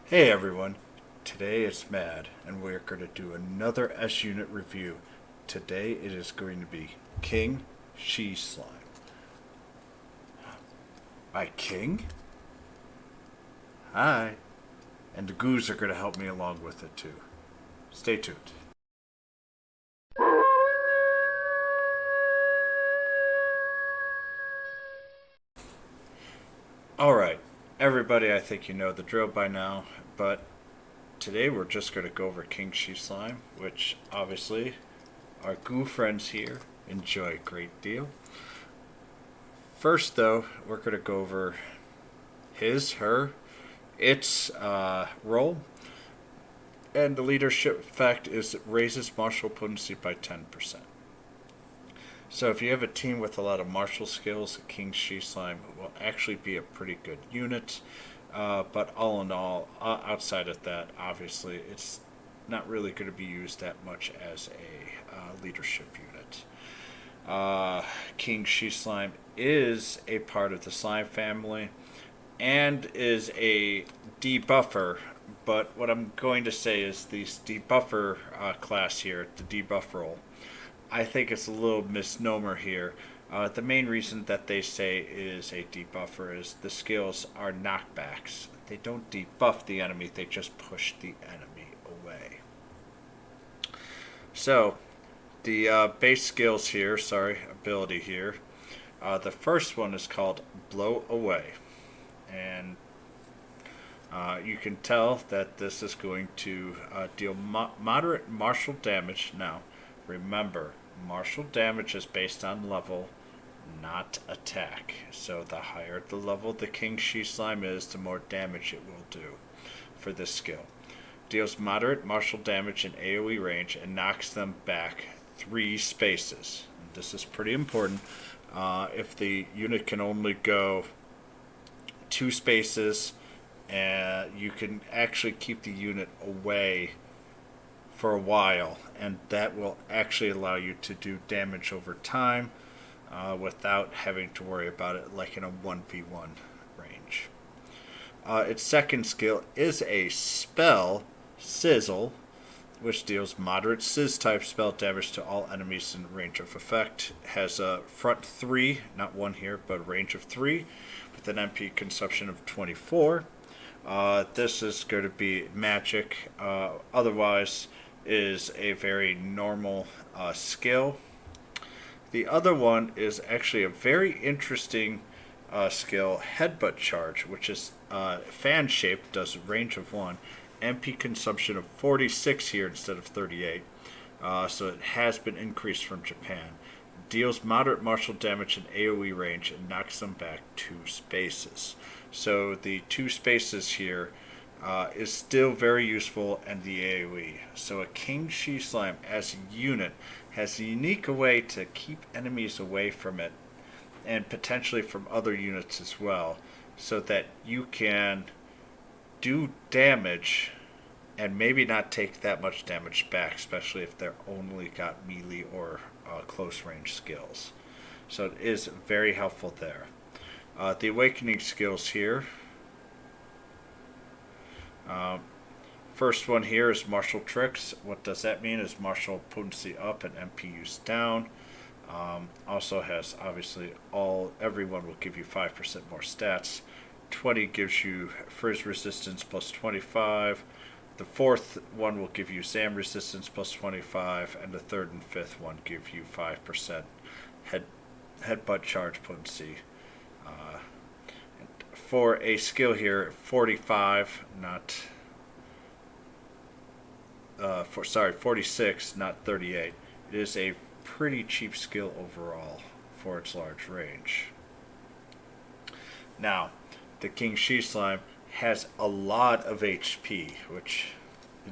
Hey everyone, today it's Mad, and we're going to do another S Unit review. Today it is going to be King She Slime. My King? Hi. And the Goos are going to help me along with it too. Stay tuned. Alright, everybody, I think you know the drill by now, but today we're just going to go over King She Slime, which obviously our Goo friends here enjoy a great deal. First, though, we're going to go over its role. And the leadership effect is it raises martial potency by 10%. So if you have a team with a lot of martial skills, King She Slime will actually be a pretty good unit. But all in all, outside of that, obviously, it's not really going to be used that much as a leadership unit. King She Slime is a part of the slime family and is a debuffer. But what I'm going to say is this debuffer class here, the debuff role, I think it's a little misnomer here. The main reason that they say is a debuffer is the skills are knockbacks. They don't debuff the enemy, they just push the enemy away. So, the base skills here, ability here. The first one is called Blow Away. And you can tell that this is going to deal moderate martial damage. Now, remember, martial damage is based on level, not attack. So the higher the level the King She Slime is, the more damage it will do for this skill. Deals moderate martial damage in AoE range and knocks them back 3 spaces. And this is pretty important. If the unit can only go 2 spaces, and you can actually keep the unit away for a while, and that will actually allow you to do damage over time without having to worry about it like in a 1v1 range. Its second skill is a spell, Sizzle, which deals moderate Sizz type spell damage to all enemies in range of effect. Has a front 3, not 1 here, but a range of 3, with an MP consumption of 24. This is going to be magic. Otherwise, is a very normal skill. The other one is actually a very interesting skill, Headbutt Charge, which is fan shaped, does range of 1, MP consumption of 46 here instead of 38. So it has been increased from Japan. Deals moderate martial damage in AoE range and knocks them back 2 spaces. So the 2 spaces here is still very useful in the AoE. So a King She Slime as a unit has a unique way to keep enemies away from it and potentially from other units as well, so that you can do damage and maybe not take that much damage back, especially if they're only got melee or close range skills. So it is very helpful there. The awakening skills here. First one here is martial tricks. What does that mean? Is martial potency up and MP use down. Also has obviously everyone will give you 5% more stats. 20 gives you frizz resistance plus 25. The fourth one will give you Zam resistance plus 25, and the third and fifth one give you 5% headbutt charge potency. For a skill here, 45, not 46, not 38. It is a pretty cheap skill overall for its large range. Now, the King She Slime has a lot of HP, which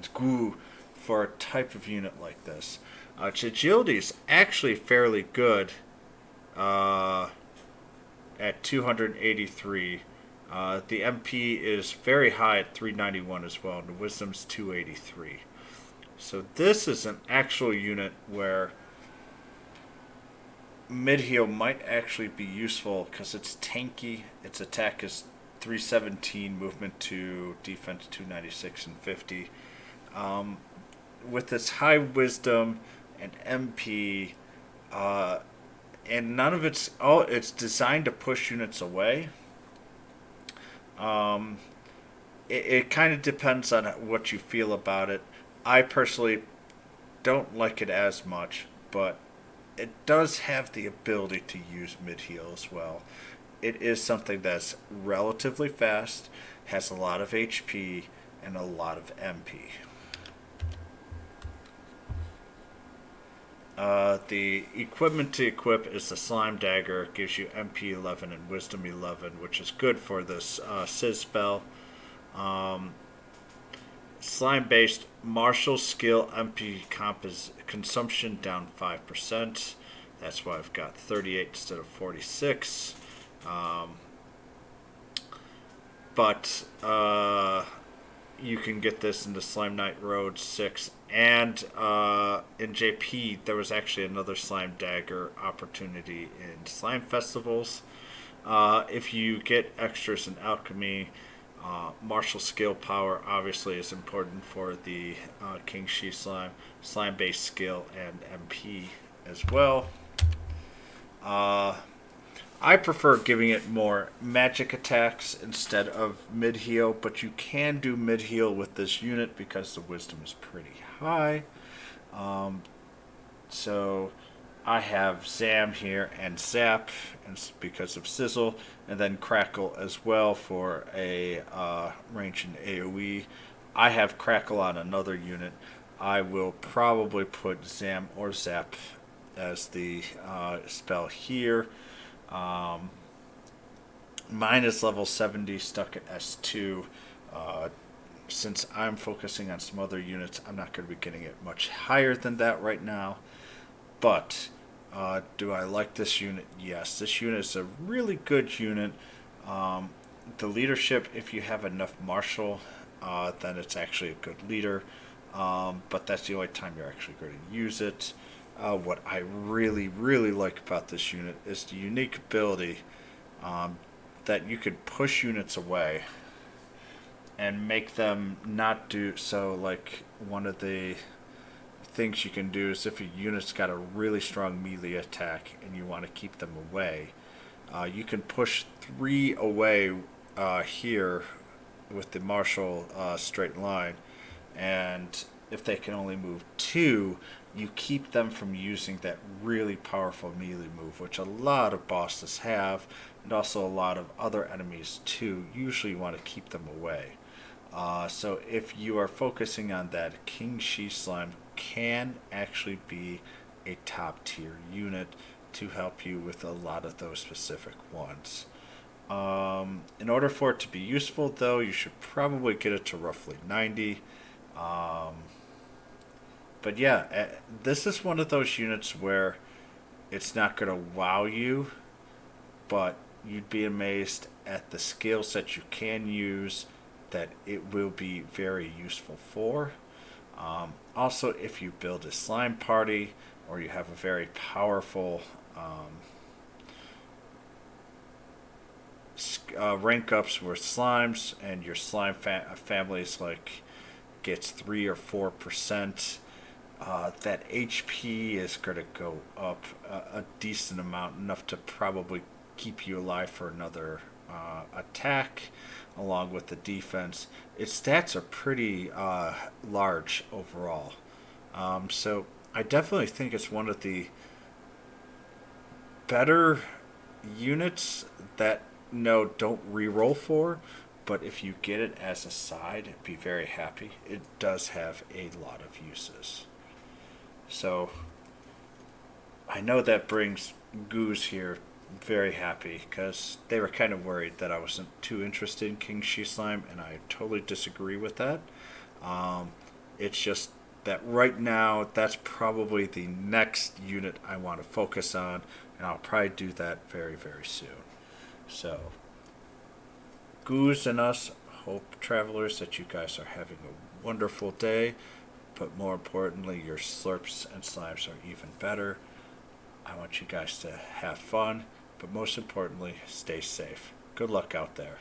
is good for a type of unit like this. Its agility is actually fairly good at 283. The MP is very high at 391 as well, and the Wisdom's 283. So this is an actual unit where mid heal might actually be useful because it's tanky, its attack is 317 movement to defense 296 and 50. With its high wisdom and MP, and none of it's designed to push units away. Um, it kind of depends on what you feel about it. I personally don't like it as much, but it does have the ability to use mid heal as well. It is something that's relatively fast, has a lot of HP, and a lot of MP. The equipment to equip is the Slime Dagger. It gives you MP 11 and Wisdom 11, which is good for this Sizz spell. Slime based martial skill MP consumption down 5%. That's why I've got 38 instead of 46. But you can get this in the Slime Knight Road 6. And in JP, there was actually another Slime Dagger opportunity in Slime Festivals. If you get extras in Alchemy, martial skill power obviously is important for the King Shi Slime. Slime based skill and MP as well. I prefer giving it more magic attacks instead of mid heal, but you can do mid heal with this unit because the wisdom is pretty high. So I have Zam here and Zap, and because of Sizzle, and then Crackle as well for a range in AoE. I have Crackle on another unit. I will probably put Zam or Zap as the spell here. Mine is level 70, stuck at S2. Since I'm focusing on some other units, I'm not going to be getting it much higher than that right now. But do I like this unit? Yes, this unit is a really good unit. The leadership, if you have enough martial, then it's actually a good leader. But that's the only time you're actually going to use it. What I really, really like about this unit is the unique ability that you could push units away and make them not do so. Like, one of the things you can do is if a unit's got a really strong melee attack and you want to keep them away, you can push 3 away here with the martial straight line, and if they can only move 2, you keep them from using that really powerful melee move, which a lot of bosses have, and also a lot of other enemies too. Usually you want to keep them away. So if you are focusing on that, King Shi Slime can actually be a top tier unit to help you with a lot of those specific ones. In order for it to be useful, though, you should probably get it to roughly 90. But yeah, this is one of those units where it's not going to wow you, but you'd be amazed at the skills that you can use that it will be very useful for. Also, if you build a slime party or you have a very powerful rank ups with slimes and your slime family's like gets 3 or 4%, that HP is going to go up a decent amount, enough to probably keep you alive for another attack, along with the defense. Its stats are pretty large overall. So I definitely think it's one of the better units that don't reroll for, but if you get it as a side, be very happy. It does have a lot of uses. So I know that brings Goose here very happy, because they were kind of worried that I wasn't too interested in King Shi Slime, and I totally disagree with that. It's just that right now, that's probably the next unit I want to focus on, and I'll probably do that very, very soon. So, Goose and us hope, travelers, that you guys are having a wonderful day, but more importantly, your slurps and slimes are even better. I want you guys to have fun, but most importantly, stay safe. Good luck out there.